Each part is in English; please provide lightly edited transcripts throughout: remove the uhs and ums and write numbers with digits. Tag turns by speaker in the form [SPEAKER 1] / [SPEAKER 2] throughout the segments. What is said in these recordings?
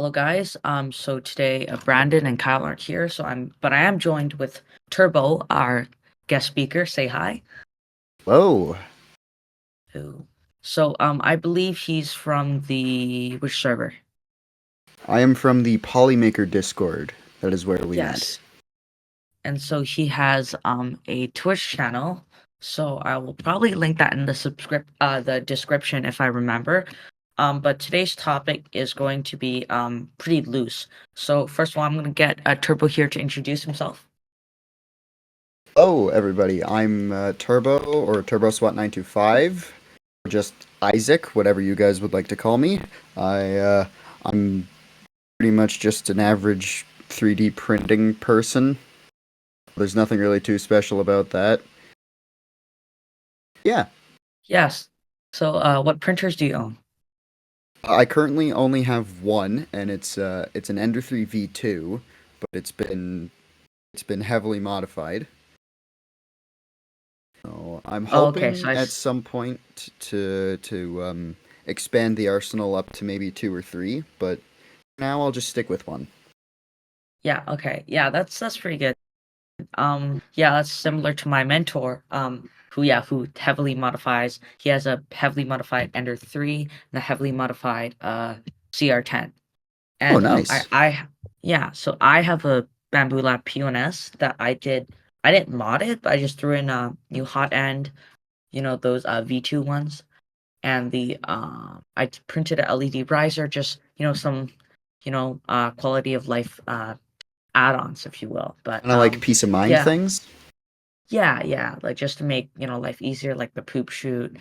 [SPEAKER 1] Hello guys. So today Brandon and Kyle aren't here, but I am joined with Turbo, our guest speaker. Say hi.
[SPEAKER 2] Whoa,
[SPEAKER 1] Who? I believe he's from the which server?
[SPEAKER 2] I am from the Polymaker Discord. That is where we met.
[SPEAKER 1] Yes. And so he has a Twitch channel. So I will probably link that in the description if I remember. But today's topic is going to be pretty loose. So first of all, I'm gonna get Turbo here to introduce himself.
[SPEAKER 2] Oh, everybody, I'm Turbo or Turbo SWAT 925, or just Isaac, whatever you guys would like to call me. I'm pretty much just an average 3D printing person. There's nothing really too special about that. Yeah,
[SPEAKER 1] Yes. What printers do you own?
[SPEAKER 2] I currently only have one, and it's an Ender 3 V2, but it's been heavily modified. So I'm
[SPEAKER 1] Oh, okay.
[SPEAKER 2] hoping at some point to expand the arsenal up to maybe two or three, but now I'll just stick with one.
[SPEAKER 1] Yeah, okay. Yeah, that's pretty good. Yeah, that's similar to my mentor, who heavily modifies. He has a heavily modified Ender 3 and a heavily modified CR10.
[SPEAKER 2] Oh,
[SPEAKER 1] And
[SPEAKER 2] nice.
[SPEAKER 1] yeah, so I have a Bamboo Lab P1S that I didn't mod it, but I just threw in a new hot end, those V2 ones. And the I printed a LED riser, just some quality of life add-ons, if you will. But
[SPEAKER 2] Kind of like peace of mind
[SPEAKER 1] yeah,
[SPEAKER 2] things.
[SPEAKER 1] yeah, like just to make life easier, like the poop shoot.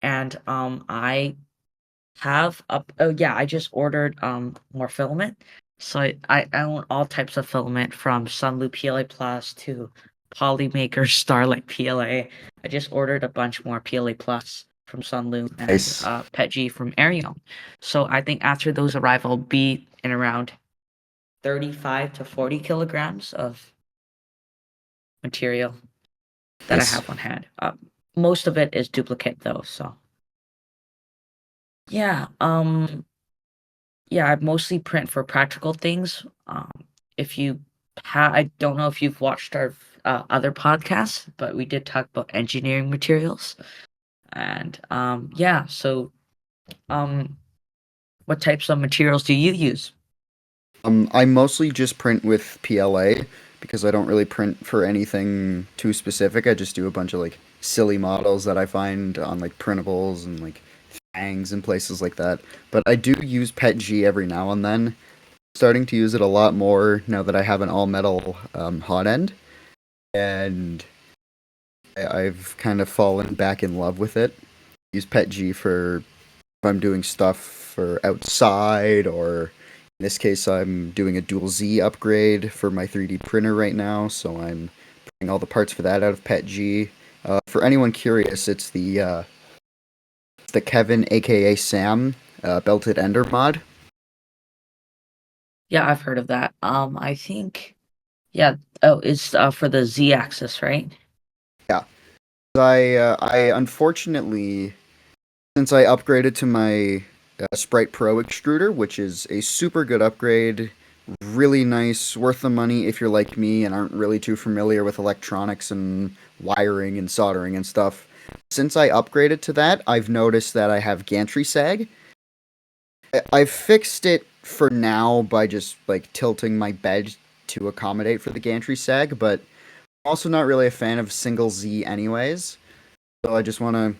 [SPEAKER 1] And I have up oh yeah, I just ordered more filament. So I own all types of filament from Sunloop PLA Plus to Polymaker Starlight PLA. I just ordered a bunch more PLA Plus from Sunloop and
[SPEAKER 2] Nice.
[SPEAKER 1] PetG from Arion. So I think after those arrive, I'll be in around 35 to 40 kilograms of material that I
[SPEAKER 2] Nice.
[SPEAKER 1] have on hand. Most of it is duplicate though, so yeah. Yeah, I mostly print for practical things. If you I don't know if you've watched our other podcasts, but we did talk about engineering materials. And yeah, um, what types of materials do you use?
[SPEAKER 2] I mostly just print with PLA because I don't really print for anything too specific. I just do a bunch of like silly models that I find on like printables and like Fangs and places like that. But I do use PetG every now and then. Starting to use it a lot more now that I have an all metal hot end, and I've kind of fallen back in love with it. Use PetG for if I'm doing stuff for outside, or in this case, I'm doing a dual Z upgrade for my 3D printer right now, so I'm putting all the parts for that out of PetG. For anyone curious, it's the Kevin, aka Sam, belted ender mod.
[SPEAKER 1] Yeah, I've heard of that. I think yeah. Oh, it's for the Z axis, right?
[SPEAKER 2] Yeah, I unfortunately, since I upgraded to my Sprite Pro extruder, which is a super good upgrade, really nice, worth the money if you're like me and aren't really too familiar with electronics and wiring and soldering and stuff. Since I upgraded to that, I've noticed that I have gantry sag. I've fixed it for now by just like tilting my bed to accommodate for the gantry sag, but I'm also not really a fan of single Z anyways. So I just want to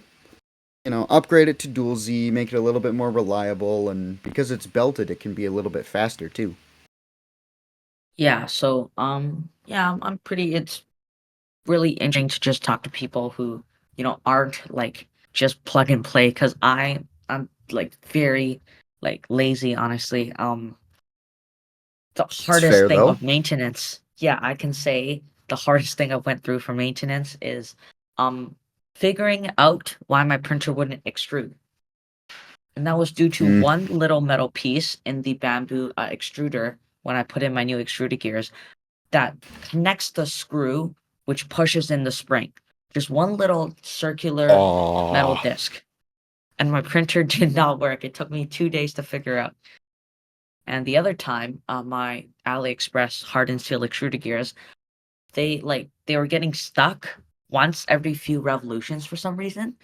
[SPEAKER 2] upgrade it to dual Z, make it a little bit more reliable, and because it's belted, it can be a little bit faster too.
[SPEAKER 1] Yeah. Yeah, I'm pretty. It's really interesting to just talk to people who aren't like just plug and play because I'm like very like lazy, honestly. The
[SPEAKER 2] It's
[SPEAKER 1] hardest
[SPEAKER 2] fair
[SPEAKER 1] thing
[SPEAKER 2] though.
[SPEAKER 1] of maintenance, yeah, I can say the hardest thing I went through for maintenance is um figuring out why my printer wouldn't extrude. And that was due to
[SPEAKER 2] Mm.
[SPEAKER 1] one little metal piece in the bamboo extruder when I put in my new extruder gears that connects the screw, which pushes in the spring. Just one little circular metal
[SPEAKER 2] Aw.
[SPEAKER 1] disc. And my printer did not work. It took me 2 days to figure out. and the other time, my AliExpress hardened steel extruder gears, they were getting stuck once every few revolutions for some reason.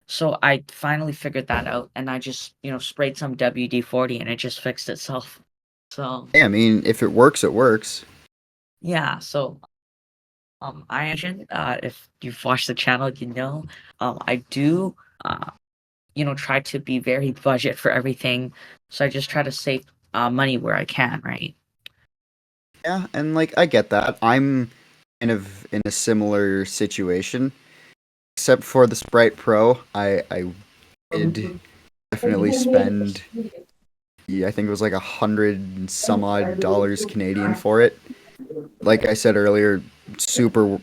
[SPEAKER 1] So I finally figured that out, and I just, sprayed some WD-40 and it just fixed itself. So,
[SPEAKER 2] Yeah, I mean, if it works, it works.
[SPEAKER 1] yeah, so I imagine if you've watched the channel, I do try to be very budget for everything. So I just try to save money where I can, right?
[SPEAKER 2] Yeah, and like I get that. I'm kind of in a similar situation, except for the Sprite Pro. I did definitely spend, yeah, I think it was like 100 and some odd dollars Canadian for it. Like I said earlier, super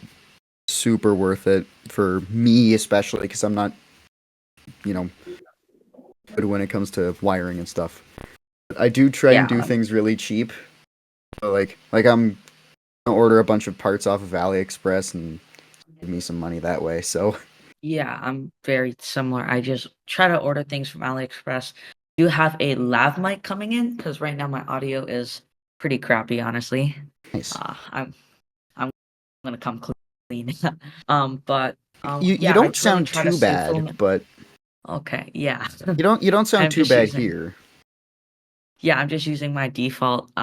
[SPEAKER 2] super worth it for me, especially because I'm not, you know, good when it comes to wiring and stuff. I do try and
[SPEAKER 1] Yeah,
[SPEAKER 2] do things really cheap. So like I'm gonna order a bunch of parts off of AliExpress and give me some money that way. So
[SPEAKER 1] yeah, I'm very similar. I just try to order things from AliExpress. Do you have a lav mic coming in? Because right now my audio is pretty crappy, honestly.
[SPEAKER 2] nice.
[SPEAKER 1] I'm gonna come clean. But
[SPEAKER 2] You
[SPEAKER 1] yeah, I
[SPEAKER 2] don't
[SPEAKER 1] really
[SPEAKER 2] sound
[SPEAKER 1] try to
[SPEAKER 2] too
[SPEAKER 1] save
[SPEAKER 2] bad,
[SPEAKER 1] filament.
[SPEAKER 2] but
[SPEAKER 1] Okay, yeah.
[SPEAKER 2] you don't sound
[SPEAKER 1] I'm
[SPEAKER 2] too
[SPEAKER 1] just
[SPEAKER 2] bad
[SPEAKER 1] using
[SPEAKER 2] here.
[SPEAKER 1] yeah, I'm just using my default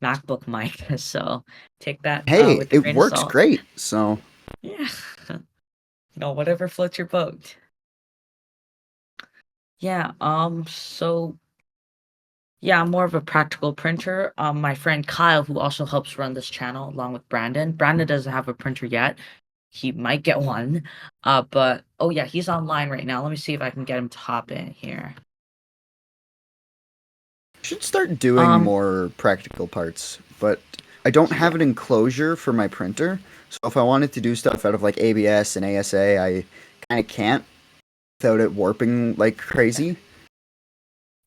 [SPEAKER 1] MacBook mic, so take that
[SPEAKER 2] Hey,
[SPEAKER 1] with a
[SPEAKER 2] it
[SPEAKER 1] grain of
[SPEAKER 2] works
[SPEAKER 1] salt.
[SPEAKER 2] great. So
[SPEAKER 1] Yeah. Whatever floats your boat. Yeah, so yeah, I'm more of a practical printer. My friend Kyle, who also helps run this channel along with Brandon. Brandon doesn't have a printer yet. He might get one. But oh yeah, he's online right now. Let me see if I can get him to hop in here.
[SPEAKER 2] I should start doing
[SPEAKER 1] Um,
[SPEAKER 2] more practical parts, but I don't have
[SPEAKER 1] yeah.
[SPEAKER 2] an enclosure for my printer. So if I wanted to do stuff out of like ABS and ASA, I kind of can't without it warping like crazy.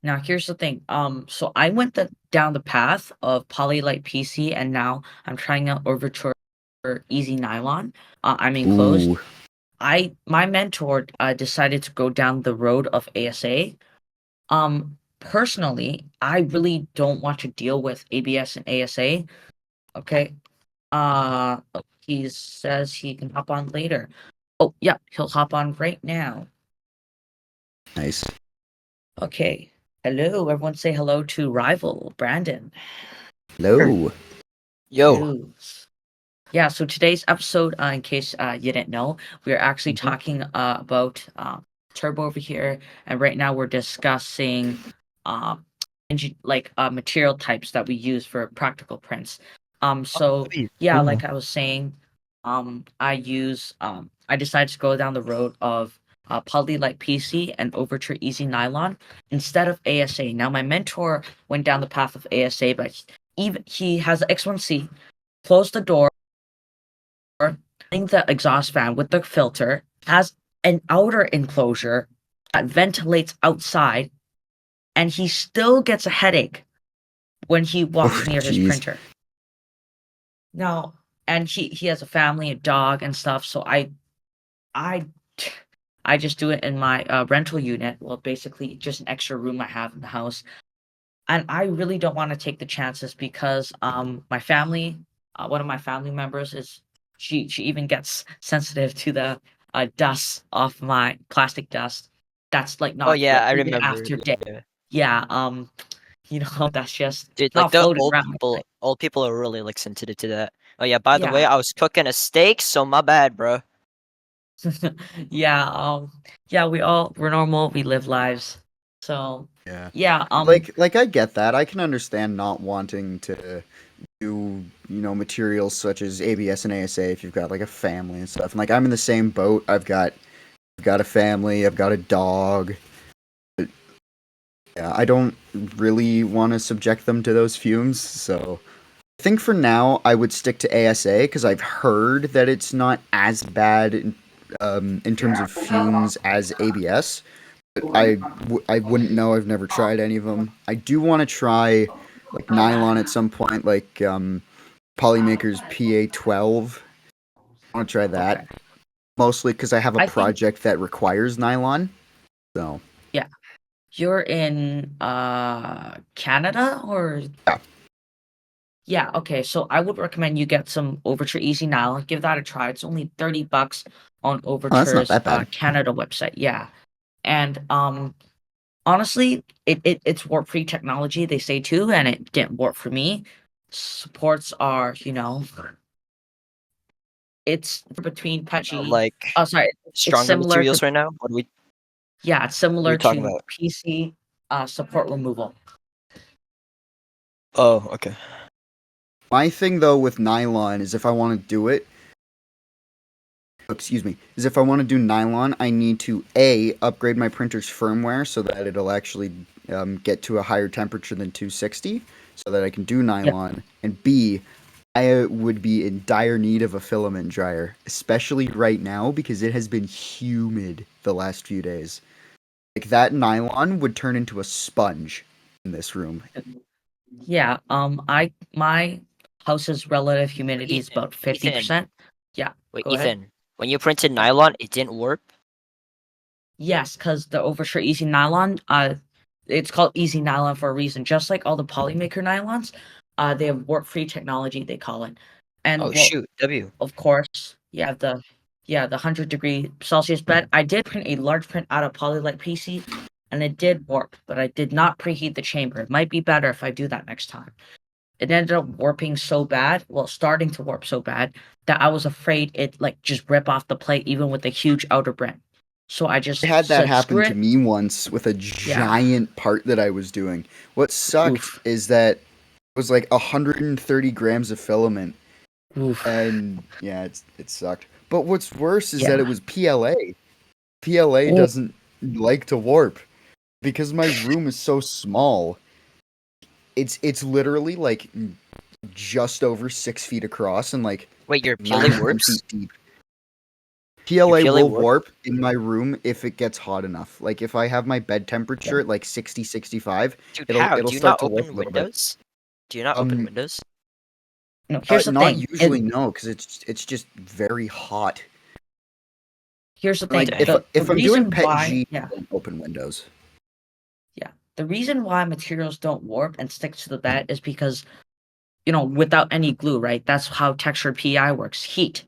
[SPEAKER 1] Now here's the thing. So I went down the path of Polylite PC, and now I'm trying out Overture Easy Nylon. I'm enclosed.
[SPEAKER 2] Ooh,
[SPEAKER 1] My mentor decided to go down the road of ASA. Personally, I really don't want to deal with ABS and ASA. Okay. He says he can hop on later. Oh, yeah, he'll hop on right now.
[SPEAKER 2] nice.
[SPEAKER 1] Okay. Hello, everyone say hello to rival Brandon.
[SPEAKER 2] Hello.
[SPEAKER 3] Yo.
[SPEAKER 1] Hello. Yeah, so today's episode, in case you didn't know, we are actually
[SPEAKER 3] Mhm.
[SPEAKER 1] talking about Turbo over here, and right now we're discussing um, material types that we use for practical prints.
[SPEAKER 3] Oh,
[SPEAKER 1] So
[SPEAKER 3] sweet.
[SPEAKER 1] yeah,
[SPEAKER 3] Cool.
[SPEAKER 1] like I was saying, I decided to go down the road of Polylite PC and Overture Easy Nylon instead of ASA. Now my mentor went down the path of ASA, but even he has X1C. Closed the door, the exhaust fan with the filter, has an outer enclosure that ventilates outside, and he still gets a headache when he
[SPEAKER 2] Oh,
[SPEAKER 1] walks near his
[SPEAKER 2] jeez.
[SPEAKER 1] printer. Now, and he has a family, a dog, and stuff. So I I just do it in my rental unit. Well, basically, just an extra room I have in the house. And I really don't want to take the chances because my family, one of my family members is she even gets sensitive to the dust off my plastic dust. That's like
[SPEAKER 3] Oh
[SPEAKER 1] not
[SPEAKER 3] yeah,
[SPEAKER 1] like
[SPEAKER 3] I
[SPEAKER 1] even
[SPEAKER 3] remember.
[SPEAKER 1] after day.
[SPEAKER 3] Yeah.
[SPEAKER 1] Yeah, that's just
[SPEAKER 3] Dude, like
[SPEAKER 1] not
[SPEAKER 3] the
[SPEAKER 1] floating around. Right?
[SPEAKER 3] old people are really like sensitive to that. Oh yeah, by the way,
[SPEAKER 1] Yeah,
[SPEAKER 3] I was cooking a steak, so my bad, bro.
[SPEAKER 1] yeah, yeah. We're normal. We live lives. So
[SPEAKER 2] Yeah.
[SPEAKER 1] yeah,
[SPEAKER 2] Like I get that. I can understand not wanting to do, materials such as ABS and ASA if you've got like a family and stuff. And like I'm in the same boat. I've got a family, I've got a dog. Yeah, I don't really want to subject them to those fumes, so I think for now I would stick to ASA because I've heard that it's not as bad in terms of fumes as ABS. But I wouldn't know. I've never tried any of them. I do want to try like nylon at some point, like Polymaker's PA12. I want to try that
[SPEAKER 1] okay.
[SPEAKER 2] mostly because I have a
[SPEAKER 1] I think
[SPEAKER 2] project that requires nylon. So
[SPEAKER 1] yeah. You're in Canada or
[SPEAKER 2] Yeah.
[SPEAKER 1] yeah, okay. So I would recommend you get some Overture Easy Nylon. Give that a try. It's only $30 on
[SPEAKER 2] Oh, that's not
[SPEAKER 1] Overture's
[SPEAKER 2] that bad.
[SPEAKER 1] Canada website. Yeah. And honestly, it's warp-free technology, they say too, and it didn't warp for me. Supports are, it's between patchy.
[SPEAKER 3] Like
[SPEAKER 1] Oh, sorry. It's
[SPEAKER 3] stronger
[SPEAKER 1] similar to
[SPEAKER 3] materials right now?
[SPEAKER 1] yeah, it's
[SPEAKER 3] What are we
[SPEAKER 1] similar
[SPEAKER 3] talking
[SPEAKER 1] to
[SPEAKER 3] about?
[SPEAKER 1] PC support removal.
[SPEAKER 3] Oh, okay.
[SPEAKER 2] My thing though with nylon is if I want to do it, is if I want to do nylon, I need to A, upgrade my printer's firmware so that it'll actually get to a higher temperature than 260 so that I can do
[SPEAKER 1] Yep.
[SPEAKER 2] nylon, and B, I would be in dire need of a filament dryer, especially right now because it has been humid the last few days. Like that nylon would turn into a sponge in this room.
[SPEAKER 1] Yeah, my house's relative humidity is
[SPEAKER 3] Ethan,
[SPEAKER 1] about
[SPEAKER 3] Ethan,
[SPEAKER 1] 50%. Yeah,
[SPEAKER 3] wait,
[SPEAKER 1] go ahead.
[SPEAKER 3] Ethan. When you printed
[SPEAKER 1] Yeah.
[SPEAKER 3] nylon, it didn't warp.
[SPEAKER 1] Yes, because the Overture Easy Nylon, it's called Easy Nylon for a reason. Just like all the polymaker nylons, they have warp-free technology, they call it.
[SPEAKER 3] Oh
[SPEAKER 1] And well,
[SPEAKER 3] shoot, W.
[SPEAKER 1] of course, the 100-degree Celsius bed. I did print a large print out of Polylite PC, and it did warp, but I did not preheat the chamber. It might be better if I do that next time. It ended up warping so bad, well, starting to warp so bad, that I was afraid it like just rip off the plate even with a huge outer brim. So I
[SPEAKER 2] I
[SPEAKER 1] just
[SPEAKER 2] had that
[SPEAKER 1] said,
[SPEAKER 2] happen
[SPEAKER 1] screw
[SPEAKER 2] to
[SPEAKER 1] it.
[SPEAKER 2] me once with a
[SPEAKER 1] Yeah.
[SPEAKER 2] giant part that I was doing. What sucked
[SPEAKER 1] Oof.
[SPEAKER 2] is that it was like 130 grams of filament,
[SPEAKER 1] Oof.
[SPEAKER 2] and yeah, it sucked. But what's worse is that it
[SPEAKER 1] Yeah.
[SPEAKER 2] was PLA. PLA
[SPEAKER 1] Oh,
[SPEAKER 2] doesn't like to warp because my room is so small. It's literally like just over 6 feet across and like
[SPEAKER 3] Wait, your
[SPEAKER 2] nine
[SPEAKER 3] PLA
[SPEAKER 2] or 10
[SPEAKER 3] warps?
[SPEAKER 2] feet deep.
[SPEAKER 3] Your
[SPEAKER 2] PLA
[SPEAKER 3] PLA
[SPEAKER 2] will
[SPEAKER 3] warp?
[SPEAKER 2] warp in my room if it gets hot enough. Like if I have my bed
[SPEAKER 1] yeah.
[SPEAKER 2] temperature at like 60, 65,
[SPEAKER 3] Dude,
[SPEAKER 2] it'll
[SPEAKER 3] how?
[SPEAKER 2] it'll
[SPEAKER 3] Do you
[SPEAKER 2] start
[SPEAKER 3] not
[SPEAKER 2] to warp
[SPEAKER 3] open
[SPEAKER 2] a little bit.
[SPEAKER 3] Windows? Do you not open
[SPEAKER 2] Um
[SPEAKER 3] Windows?
[SPEAKER 1] No, here's the
[SPEAKER 2] not
[SPEAKER 1] thing.
[SPEAKER 2] usually, no, cuz it's just very hot.
[SPEAKER 1] Here's the
[SPEAKER 2] Like
[SPEAKER 1] thing.
[SPEAKER 3] Dang.
[SPEAKER 1] The
[SPEAKER 2] if I'm doing
[SPEAKER 1] reason
[SPEAKER 2] pet
[SPEAKER 1] why,
[SPEAKER 2] G, I
[SPEAKER 1] yeah,
[SPEAKER 2] don't open windows.
[SPEAKER 1] yeah. The reason why materials don't warp and stick to the bed is because, without any glue, right? That's how textured PI works. Heat.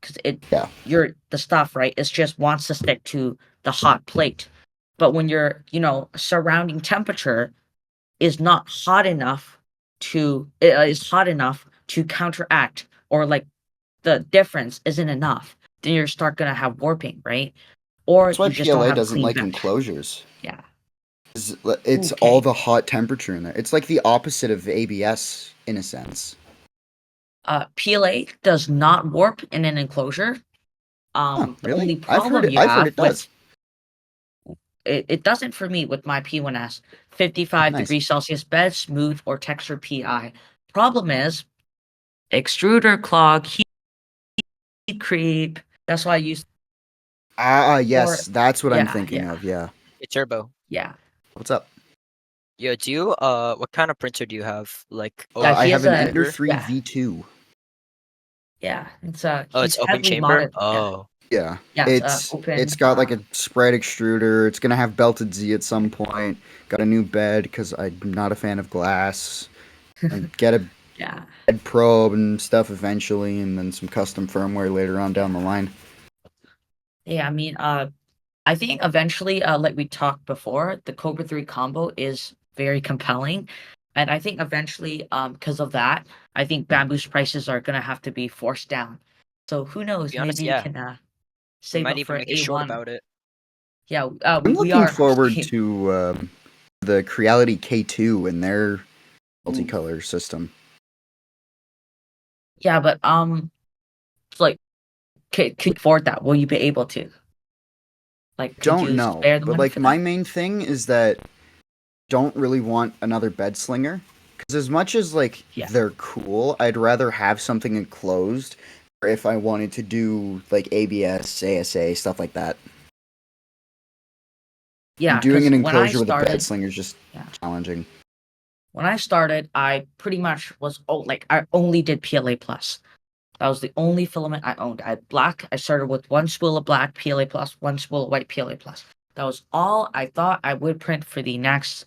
[SPEAKER 1] Because
[SPEAKER 2] Yeah.
[SPEAKER 1] the stuff, right? It just wants to stick to the hot plate. But when your, surrounding temperature is not hot enough is hot enough to counteract, or like the difference isn't enough, then you start gonna have warping, right? Or
[SPEAKER 2] That's why
[SPEAKER 1] you just don't
[SPEAKER 2] PLA
[SPEAKER 1] have a
[SPEAKER 2] doesn't
[SPEAKER 1] clean
[SPEAKER 2] like
[SPEAKER 1] bed.
[SPEAKER 2] enclosures.
[SPEAKER 1] Yeah.
[SPEAKER 2] It's all
[SPEAKER 1] Okay.
[SPEAKER 2] the hot temperature in there. It's like the opposite of ABS in a sense.
[SPEAKER 1] PLA does not warp in an enclosure.
[SPEAKER 2] Oh,
[SPEAKER 1] The
[SPEAKER 2] really?
[SPEAKER 1] only problem you
[SPEAKER 2] I've heard
[SPEAKER 1] have
[SPEAKER 2] it
[SPEAKER 1] with
[SPEAKER 2] does.
[SPEAKER 1] it doesn't for me with my P1S. 55
[SPEAKER 2] Nice.
[SPEAKER 1] degrees Celsius bed, smooth or textured PI. Problem is extruder clog, heat creep. That's why I use or
[SPEAKER 2] Yes, that's what I'm
[SPEAKER 1] yeah,
[SPEAKER 2] thinking
[SPEAKER 1] yeah,
[SPEAKER 2] of. Yeah.
[SPEAKER 3] Hey, Turbo.
[SPEAKER 1] yeah.
[SPEAKER 2] What's up?
[SPEAKER 3] Yo, what kind of printer do you have? Like
[SPEAKER 1] Yeah,
[SPEAKER 2] I
[SPEAKER 1] he
[SPEAKER 2] have
[SPEAKER 1] has
[SPEAKER 2] an
[SPEAKER 1] a
[SPEAKER 2] Ender
[SPEAKER 3] chamber?
[SPEAKER 2] 3
[SPEAKER 1] yeah,
[SPEAKER 2] V2.
[SPEAKER 1] yeah.
[SPEAKER 3] Oh, it's
[SPEAKER 1] He's
[SPEAKER 3] open
[SPEAKER 1] heavily
[SPEAKER 3] chamber?
[SPEAKER 1] modded. Yeah,
[SPEAKER 3] Oh.
[SPEAKER 2] Yeah.
[SPEAKER 1] yeah. It's
[SPEAKER 2] It's
[SPEAKER 1] open.
[SPEAKER 2] got like a spread extruder. It's gonna have belted Z at some point. Got a new bed because I'm not a fan of glass. And get a
[SPEAKER 1] Yeah,
[SPEAKER 2] bed probe and stuff eventually, and then some custom firmware later on down the
[SPEAKER 1] yeah,
[SPEAKER 2] line.
[SPEAKER 1] yeah. I mean, I think eventually, like we talked before, the Cobra 3 combo is very compelling. And I think eventually, because of that, I think Bamboo's prices are gonna have to be forced down. So who
[SPEAKER 3] To
[SPEAKER 1] knows?
[SPEAKER 3] be honest,
[SPEAKER 1] Maybe we
[SPEAKER 3] yeah.
[SPEAKER 1] can
[SPEAKER 3] We
[SPEAKER 1] save
[SPEAKER 3] might
[SPEAKER 1] up
[SPEAKER 3] even
[SPEAKER 1] for
[SPEAKER 3] make a short
[SPEAKER 1] A1.
[SPEAKER 3] about it.
[SPEAKER 1] Yeah,
[SPEAKER 2] I'm
[SPEAKER 1] we
[SPEAKER 2] looking
[SPEAKER 1] are
[SPEAKER 2] forward
[SPEAKER 1] actually.
[SPEAKER 2] to the Creality K2 and their
[SPEAKER 1] Ooh.
[SPEAKER 2] multicolor system.
[SPEAKER 1] Yeah, but like, could you afford that? Will you be able to? Like, could
[SPEAKER 2] Don't
[SPEAKER 1] you
[SPEAKER 2] know,
[SPEAKER 1] spare the
[SPEAKER 2] but
[SPEAKER 1] money
[SPEAKER 2] like
[SPEAKER 1] for
[SPEAKER 2] my
[SPEAKER 1] that?
[SPEAKER 2] main thing is that don't really want another bed slinger because as much as like
[SPEAKER 1] Yeah,
[SPEAKER 2] they're cool, I'd rather have something enclosed or if I wanted to do like ABS, ASA, stuff like that.
[SPEAKER 1] yeah.
[SPEAKER 2] Doing
[SPEAKER 1] Because
[SPEAKER 2] an
[SPEAKER 1] when I
[SPEAKER 2] enclosure with a bed
[SPEAKER 1] started,
[SPEAKER 2] slinger is just
[SPEAKER 1] yeah,
[SPEAKER 2] challenging.
[SPEAKER 1] when I started, I pretty much was like I only did PLA plus. That was the only filament I owned. I had black. I started with one spool of black PLA plus, one spool of white PLA plus. That was all I thought I would print for the next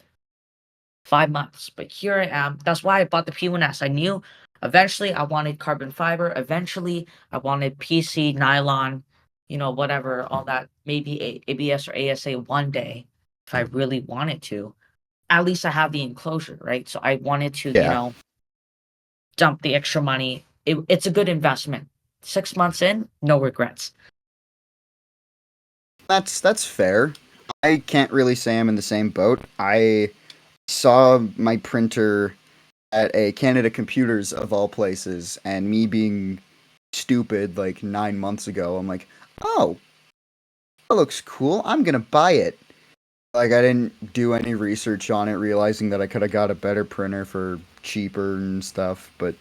[SPEAKER 1] 5 months. But here I am. That's why I bought the P1S. I knew eventually I wanted carbon fiber. Eventually I wanted PC, nylon, whatever, all that, maybe ABS or ASA one day if I really wanted to. At least I have the enclosure, right? So I wanted to,
[SPEAKER 2] Yeah,
[SPEAKER 1] dump the extra money. It's a good investment. 6 months in, no regrets.
[SPEAKER 2] that's fair. I can't really say I'm in the same boat. I saw my printer at a Canada Computers of all places, and me being stupid like 9 months ago, I'm like, oh, that looks cool. I'm gonna buy it. Like I didn't do any research on it, realizing that I could have got a better printer for cheaper and stuff. But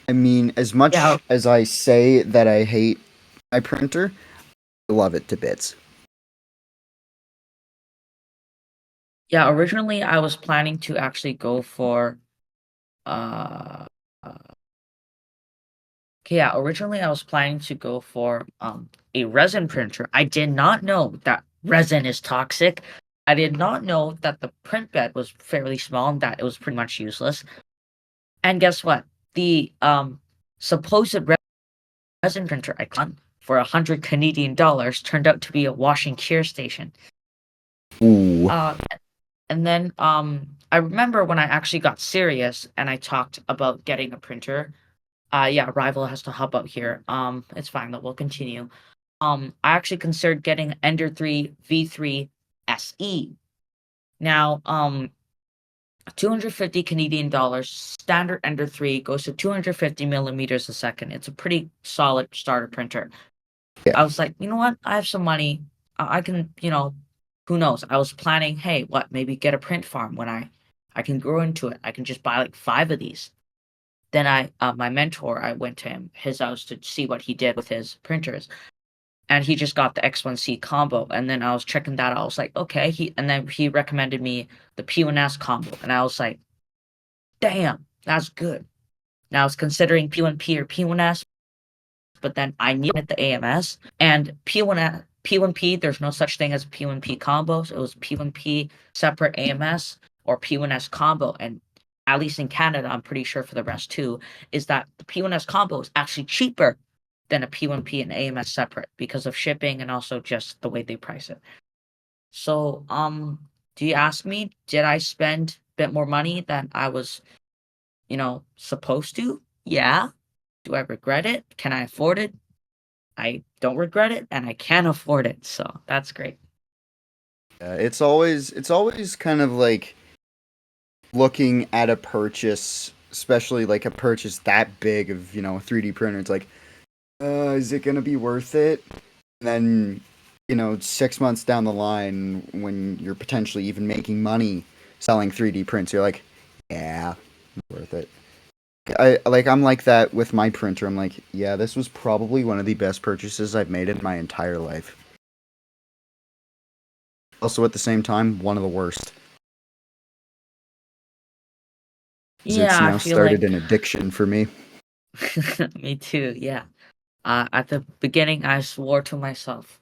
[SPEAKER 2] I mean, as
[SPEAKER 1] Yeah,
[SPEAKER 2] much as I say that I hate my printer, I love it to bits.
[SPEAKER 1] yeah. Originally, I was planning to actually go for uh, uh okay, yeah. Originally, I was planning to go for a resin printer. I did not know that resin is toxic. I did not know that the print bed was fairly small and that it was pretty much useless. And guess what? The supposed resin printer I got for 100 Canadian dollars turned out to be a wash and cure station.
[SPEAKER 2] Ooh,
[SPEAKER 1] Uh, and then I remember when I actually got serious and I talked about getting a printer. Yeah, Rival has to hop out here. It's fine, but we'll continue. I actually considered getting Ender 3 V3 SE. Now, 250 Canadian dollars, standard Ender 3 goes to 250 millimeters a second. It's a pretty solid starter printer.
[SPEAKER 2] yeah,
[SPEAKER 1] I was like, you know what? I have some money. I can, who knows? I was planning, hey, what? Maybe get a print farm when I can grow into it. I can just buy like 5 of these. Then my mentor, I went to his house to see what he did with his printers, and he just got the X1C combo. And then I was checking that out. I was like, okay. And then he recommended me the P1S combo, and I was like, damn, that's good. Now I was considering P1P or P1S, but then I needed the AMS and P1P. There's no such thing as P1P combos. It was P1P separate AMS or P1S combo. And at least in Canada, I'm pretty sure for the rest too, is that the P1S combo is actually cheaper than a P1P and AMS separate because of shipping and also just the way they price it. So, do you ask me, did I spend a bit more money than I was, supposed to? Yeah. Do I regret it? Can I afford it? I don't regret it and I can afford it. So that's great.
[SPEAKER 2] yeah. It's always kind of like looking at a purchase, especially like a purchase that big of a 3D printer. It's like, is it gonna be worth it? And then 6 months down the line, when you're potentially even making money selling 3D prints, you're like, yeah, worth it. I'm like that with my printer. I'm like, yeah, this was probably one of the best purchases I've made in my entire life. Also, at the same time, one of the worst. 'Cause it's
[SPEAKER 1] Yeah, I
[SPEAKER 2] now
[SPEAKER 1] feel
[SPEAKER 2] started an
[SPEAKER 1] like
[SPEAKER 2] addiction for me.
[SPEAKER 1] me too. Yeah. At the beginning, I swore to myself,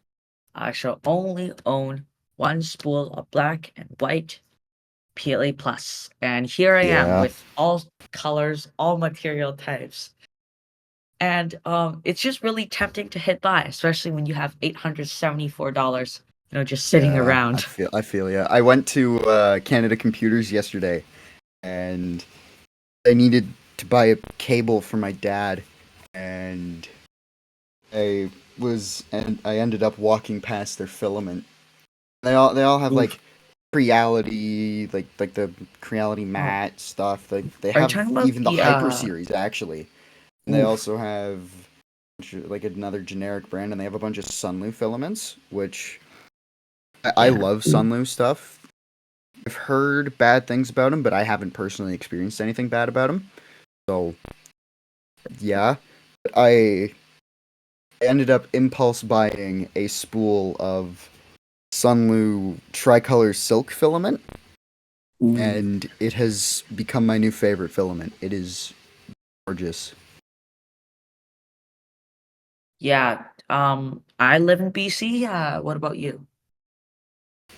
[SPEAKER 1] I shall only own one spool of black and white PLA plus, and here I am
[SPEAKER 2] Yeah,
[SPEAKER 1] with all colors, all material types. And it's just really tempting to hit buy, especially when you have $874, just sitting
[SPEAKER 2] yeah, I
[SPEAKER 1] around.
[SPEAKER 2] feel, I feel, yeah. I went to Canada Computers yesterday, and I needed to buy a cable for my dad, and and I ended up walking past their filament. They all have
[SPEAKER 1] Oof.
[SPEAKER 2] like Creality, like the Creality
[SPEAKER 1] Oh,
[SPEAKER 2] matte stuff. They
[SPEAKER 1] are you
[SPEAKER 2] have
[SPEAKER 1] talking about
[SPEAKER 2] even the
[SPEAKER 1] the
[SPEAKER 2] Hyper series actually, and they
[SPEAKER 1] oof.
[SPEAKER 2] also have like another generic brand, and they have a bunch of Sunlu filaments, which I
[SPEAKER 1] Yeah.
[SPEAKER 2] love Sunlu stuff. I've heard bad things about them, but I haven't personally experienced anything bad about them. So yeah, I ended up impulse buying a spool of Sunlu tricolor silk filament,
[SPEAKER 1] Ooh.
[SPEAKER 2] and it has become my new favorite filament. It is gorgeous.
[SPEAKER 1] Yeah, I live in BC. What about you?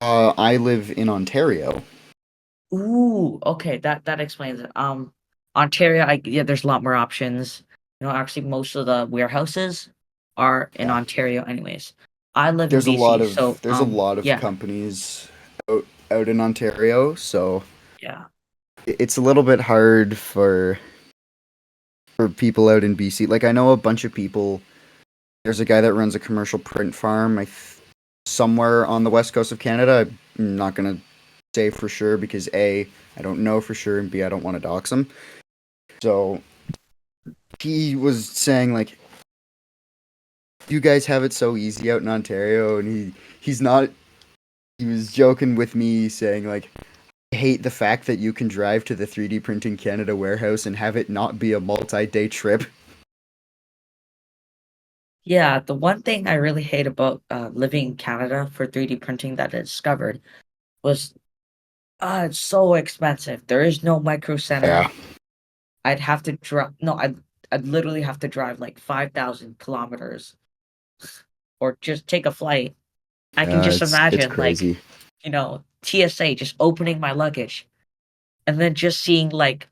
[SPEAKER 2] I live in Ontario.
[SPEAKER 1] Ooh, okay, that explains it. Ontario, yeah, there's a lot more options. Actually, most of the warehouses are in
[SPEAKER 2] Yeah.
[SPEAKER 1] Ontario, anyways. I live in BC, so
[SPEAKER 2] There's a lot of
[SPEAKER 1] yeah,
[SPEAKER 2] companies out in Ontario, so
[SPEAKER 1] yeah,
[SPEAKER 2] it's a little bit hard for people out in BC. Like I know a bunch of people. There's a guy that runs a commercial print farm somewhere on the west coast of Canada. I'm not gonna say for sure because A, I don't know for sure, and B, I don't want to dox him. So he was saying like, you guys have it so easy out in Ontario, and he's not. He was joking with me saying like, I hate the fact that you can drive to the 3D Printing Canada warehouse and have it not be a multi-day trip.
[SPEAKER 1] yeah. The one thing I really hate about living in Canada for 3D printing that I discovered was it's so expensive. There is no micro center.
[SPEAKER 2] Yeah,
[SPEAKER 1] I'd have to drive. No, I'd literally have to drive like 5,000 kilometers or just take a flight. I can
[SPEAKER 2] yeah,
[SPEAKER 1] just
[SPEAKER 2] it's
[SPEAKER 1] imagine like,
[SPEAKER 2] crazy.
[SPEAKER 1] TSA just opening my luggage and then just seeing like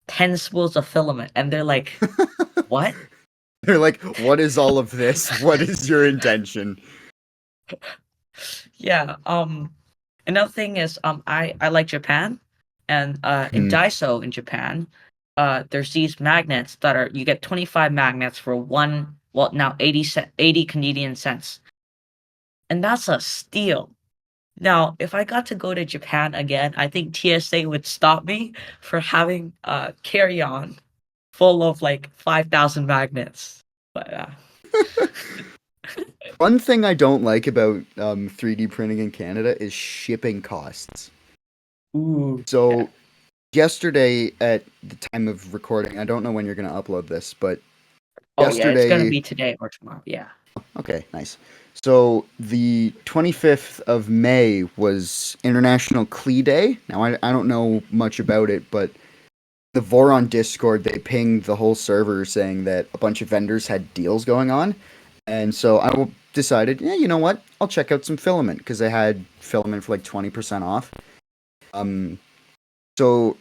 [SPEAKER 1] 10 spools of filament and they're like, "What?"
[SPEAKER 2] They're like, what is all of this? What is your intention?
[SPEAKER 1] Yeah, another thing is I like Japan and in
[SPEAKER 2] Hmm.
[SPEAKER 1] Daiso in Japan, there's these magnets that are you get 25 magnets for one, well now 80 Canadian cents. And that's a steal. Now, if I got to go to Japan again, I think TSA would stop me for having carry-on full of like 5,000 magnets. But
[SPEAKER 2] One thing I don't like about 3D printing in Canada is shipping costs.
[SPEAKER 1] ooh, yeah.
[SPEAKER 2] So yesterday at the time of recording, I don't know when you're going to upload this, but
[SPEAKER 1] Oh yeah, it's gonna
[SPEAKER 2] yesterday,
[SPEAKER 1] be today or tomorrow. Yeah.
[SPEAKER 2] okay, nice. So the 25th of May was International Clee Day. Now I don't know much about it, but the Voron Discord they pinged the whole server saying that a bunch of vendors had deals going on, and so decided, yeah, you know what? I'll check out some filament because they had filament for like 20% off. Um, so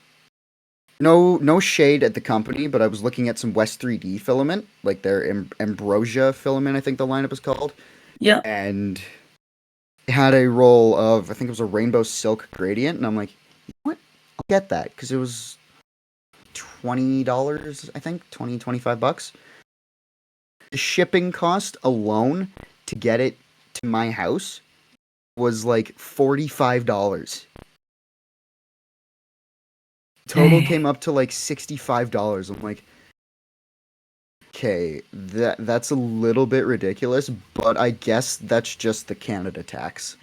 [SPEAKER 2] no shade at the company, but I was looking at some West 3D filament, like their Ambrosia filament, I think the lineup is called,
[SPEAKER 1] Yeah.
[SPEAKER 2] and it had a roll of I think it was a rainbow silk gradient, and I'm like, you know what? I'll get that because it was $20, I think, 25 bucks. The shipping cost alone to get it to my house was like $45. Total
[SPEAKER 1] Dang.
[SPEAKER 2] came up to like $65. I'm like, okay, that's a little bit ridiculous, but I guess that's just the Canada tax.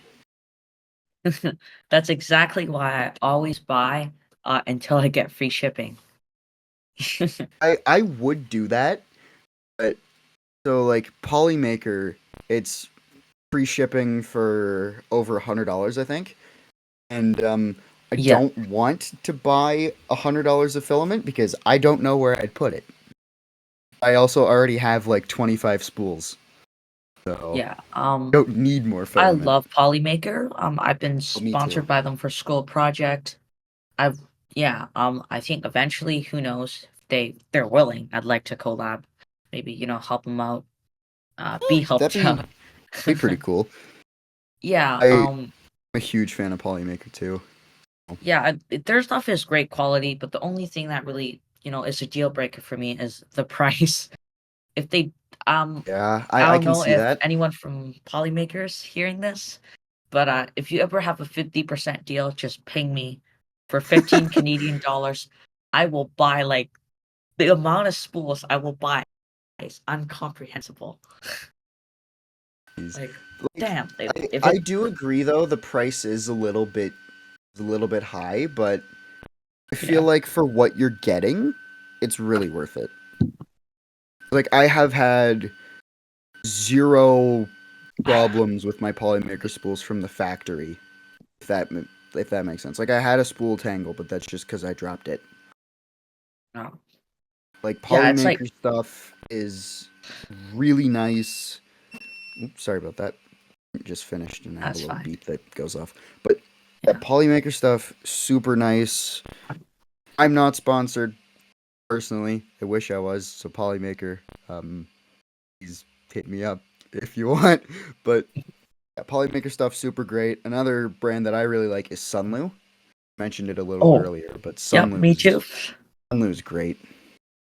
[SPEAKER 1] That's exactly why I always buy until I get free shipping.
[SPEAKER 2] I would do that, but so like Polymaker, it's free shipping for over $100, I think. And I
[SPEAKER 1] Yeah.
[SPEAKER 2] don't want to buy $100 of filament because I don't know where I'd put it. I also already have like 25 spools, so
[SPEAKER 1] Yeah.
[SPEAKER 2] I don't need more
[SPEAKER 1] I
[SPEAKER 2] filament.
[SPEAKER 1] love Polymaker. I've been
[SPEAKER 2] Oh, me too.
[SPEAKER 1] sponsored by them for school project. I've Yeah, I think eventually, who knows, if they're willing, I'd like to collab. Maybe, help them out, be
[SPEAKER 2] That'd
[SPEAKER 1] helped
[SPEAKER 2] be
[SPEAKER 1] out.
[SPEAKER 2] pretty cool.
[SPEAKER 1] Yeah,
[SPEAKER 2] I'm a huge fan of Polymaker too.
[SPEAKER 1] yeah, their stuff is great quality, but the only thing that really, is a deal breaker for me is the price. If they, um,
[SPEAKER 2] Yeah,
[SPEAKER 1] I
[SPEAKER 2] I
[SPEAKER 1] don't
[SPEAKER 2] can
[SPEAKER 1] know
[SPEAKER 2] see
[SPEAKER 1] if
[SPEAKER 2] that.
[SPEAKER 1] anyone from Polymakers hearing this, but if you ever have a 50% deal, just ping me for 15 Canadian dollars. I will buy like the amount of spools I will buy is incomprehensible.
[SPEAKER 2] Jeez.
[SPEAKER 1] Like,
[SPEAKER 2] Like,
[SPEAKER 1] damn, if
[SPEAKER 2] I
[SPEAKER 1] it,
[SPEAKER 2] do agree though the price is a little bit high, but I feel
[SPEAKER 1] yeah,
[SPEAKER 2] like for what you're getting, it's really worth it. Like I have had zero problems with my Polymaker spools from the factory. If that if that makes sense. Like I had a spool tangle, but that's just because I dropped it.
[SPEAKER 1] no,
[SPEAKER 2] Like
[SPEAKER 1] yeah, it's
[SPEAKER 2] Polymaker
[SPEAKER 1] like,
[SPEAKER 2] stuff is really nice. Oops, sorry about that. just finished and I have a
[SPEAKER 1] That's
[SPEAKER 2] little
[SPEAKER 1] fine.
[SPEAKER 2] beep that goes off. But yeah,
[SPEAKER 1] Yeah.
[SPEAKER 2] Polymaker stuff, super nice. I'm not sponsored personally. I wish I was. So Polymaker, please hit me up if you want. But yeah, Polymaker stuff, super great. Another brand that I really like is Sunlu. Mentioned it a little
[SPEAKER 1] Oh,
[SPEAKER 2] earlier, but
[SPEAKER 1] yep, me too.
[SPEAKER 2] Sunlu's great.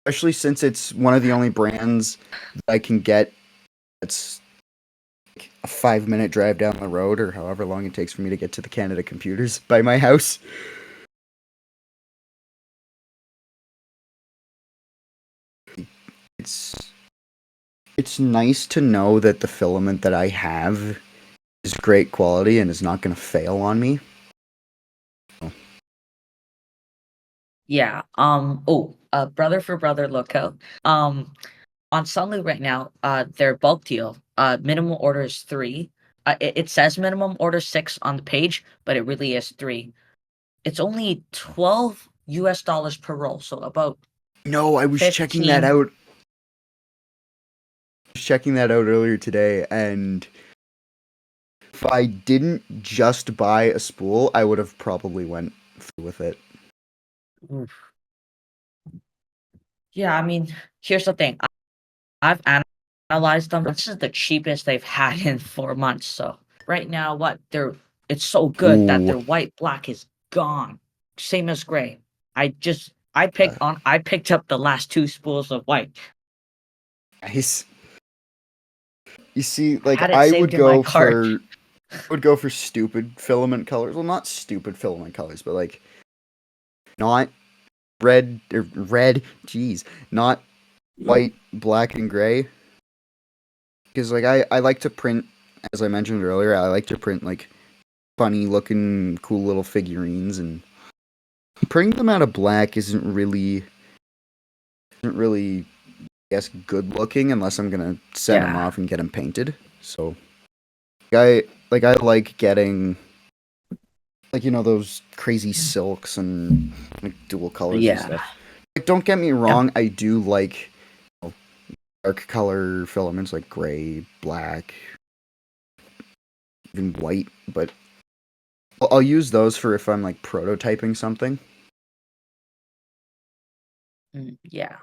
[SPEAKER 2] Especially since it's one of the only brands that I can get that's a 5 minute drive down the road or however long it takes for me to get to the Canada Computers by my house. It's it's nice to know that the filament that I have is great quality and is not going to fail on me.
[SPEAKER 1] Yeah. Brother for brother loco. On Sunlu right now, their bulk deal, minimum order is 3. It says minimum order 6 on the page, but it really is 3. It's only $12 per roll, so about
[SPEAKER 2] No, I was checking that
[SPEAKER 1] 15.
[SPEAKER 2] out. Checking that out earlier today, and if I didn't just buy a spool, I would have probably went through with it.
[SPEAKER 1] Oof. Yeah, I mean, here's the thing. I've analyzed them. This is the cheapest they've had in 4 months. So right now, it's so good that
[SPEAKER 2] Ooh,
[SPEAKER 1] their white black is gone, same as gray.
[SPEAKER 2] uh,
[SPEAKER 1] I picked up the last 2 spools of white.
[SPEAKER 2] nice. You see,
[SPEAKER 1] I
[SPEAKER 2] like
[SPEAKER 1] had it saved in my cart.
[SPEAKER 2] would go for stupid filament colors. Well, not stupid filament colors, but like not red. Jeez, not white, black, and gray. Because like I like to print, as I mentioned earlier, I like to print like funny looking, cool little figurines, and printing them out of black isn't really, I guess, good looking unless I'm gonna send them
[SPEAKER 1] Yeah,
[SPEAKER 2] off and get them painted. So I like getting like those crazy silks and like dual colors and
[SPEAKER 1] yeah,
[SPEAKER 2] stuff. Like, don't get me
[SPEAKER 1] yep.
[SPEAKER 2] wrong, I do like dark color filaments like gray, black, even white, but I'll use those for if I'm like prototyping something.
[SPEAKER 1] Yeah.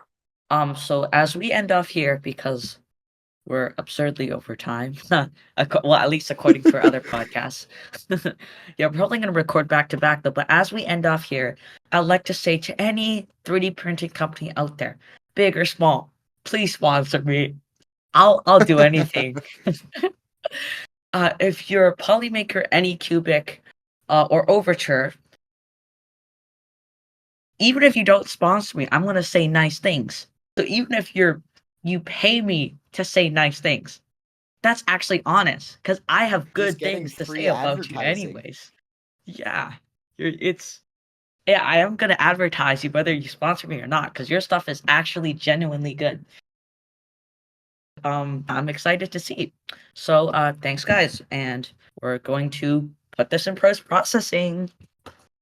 [SPEAKER 1] So as we end off here, because we're absurdly over time, well, at least according to our other podcasts. Yeah, we're probably gonna record back to back though. But as we end off here, I'd like to say to any 3D printing company out there, big or small, please sponsor me. I'll do anything. If you're a Polymaker, Anycubic, or Overture, even if you don't sponsor me, I'm gonna say nice things. So even if you pay me to say nice things, that's actually honest because I have
[SPEAKER 2] Just
[SPEAKER 1] good
[SPEAKER 2] getting
[SPEAKER 1] things to say
[SPEAKER 2] free
[SPEAKER 1] about you
[SPEAKER 2] advertising.
[SPEAKER 1] anyways. Yeah. It's yeah, I am gonna advertise you whether you sponsor me or not, because your stuff is actually genuinely good. I'm excited to see. So thanks guys, and we're going to put this in post processing.